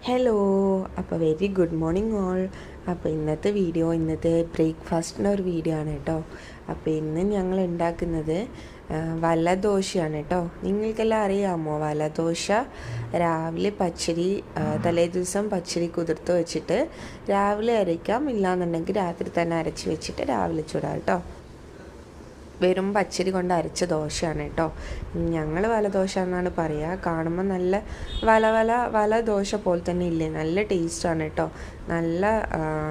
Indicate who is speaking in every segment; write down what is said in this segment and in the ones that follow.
Speaker 1: Hello, അപ്പോൾ very good morning all. അപ്പോൾ ഇന്നത്തെ ബ്രേക്ക്ഫാസ്റ്റിൻ്റെ ഒരു വീഡിയോ ആണ് കേട്ടോ. അപ്പോൾ ഇന്ന് ഞങ്ങൾ ഉണ്ടാക്കുന്നത് വലദോശയാണ് കേട്ടോ. നിങ്ങൾക്കെല്ലാം അറിയാമോ വലദോശ? രാവിലെ പച്ചരി തലേ ദിവസം പച്ചരി കുതിർത്ത് വെച്ചിട്ട് രാവിലെ അരയ്ക്കാം, ഇല്ലാന്നുണ്ടെങ്കിൽ രാത്രി തന്നെ അരച്ച് വെച്ചിട്ട് രാവിലെ ചുടാം കേട്ടോ. വെറും പച്ചരി കൊണ്ട് അരച്ച ദോശയാണ് കേട്ടോ. ഞങ്ങൾ വലദോശ എന്നാണ് പറയുക. കാണുമ്പോൾ നല്ല വല ദോശ പോലെ തന്നെ ഇല്ലേ, നല്ല ടേസ്റ്റാണ് കേട്ടോ. നല്ല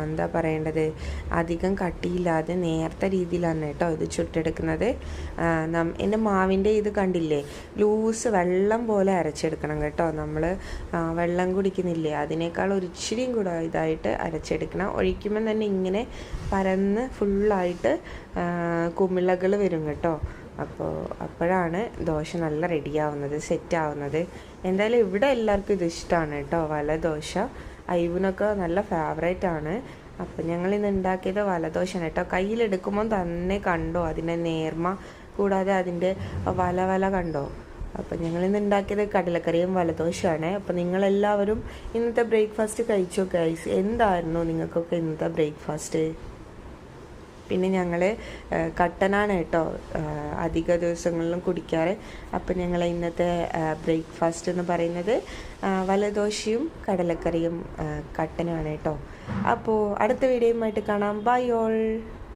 Speaker 1: എന്താ പറയേണ്ടത്, അധികം കട്ടിയില്ലാതെ നേർത്ത രീതിയിലാണ് കേട്ടോ ഇത് ചുട്ടെടുക്കുന്നത്. എൻ്റെ മാവിൻ്റെ ഇത് കണ്ടില്ലേ, ലൂസ് വെള്ളം പോലെ അരച്ചെടുക്കണം കേട്ടോ. നമ്മൾ വെള്ളം കുടിക്കുന്നില്ലേ, അതിനേക്കാൾ ഒരിച്ചിരിയും കൂടെ ഇതായിട്ട് അരച്ചെടുക്കണം. ഒഴിക്കുമ്പോൾ തന്നെ ഇങ്ങനെ പരന്ന് ഫുള്ളായിട്ട് കുമിളകൾ വരും കേട്ടോ. അപ്പോഴാണ് ദോശ നല്ല റെഡിയാവുന്നത്, സെറ്റാവുന്നത്. എന്തായാലും ഇവിടെ എല്ലാവർക്കും ഇത് ഇഷ്ടമാണ് കേട്ടോ, വലദോശ. ഐവിനൊക്കെ നല്ല ഫേവറേറ്റ് ആണ്. അപ്പം ഞങ്ങളിന്ന് ഉണ്ടാക്കിയത് വലദോശയാണ് കേട്ടോ. കയ്യിലെടുക്കുമ്പോൾ തന്നെ കണ്ടോ അതിൻ്റെ നേർമ, കൂടാതെ അതിൻ്റെ വല കണ്ടോ. അപ്പം ഞങ്ങളിന്ന് ഉണ്ടാക്കിയത് കടലക്കറിയും വലദോശയാണ്. അപ്പം നിങ്ങളെല്ലാവരും ഇന്നത്തെ ബ്രേക്ക്ഫാസ്റ്റ് കഴിച്ചോ ഗൈസ്? എന്തായിരുന്നു നിങ്ങൾക്കൊക്കെ ഇന്നത്തെ ബ്രേക്ക്ഫാസ്റ്റ്? പിന്നെ ഞങ്ങൾ കട്ടനാണ് കേട്ടോ അധിക ദിവസങ്ങളിലും കുടിക്കാറ്. അപ്പം ഞങ്ങൾ ഇന്നത്തെ ബ്രേക്ക്ഫാസ്റ്റ് എന്ന് പറയുന്നത് വലദോശയും കടലക്കറിയും കട്ടനുമാണ് കേട്ടോ. അപ്പോൾ അടുത്ത വീഡിയോയുമായിട്ട് കാണാം. Bye all.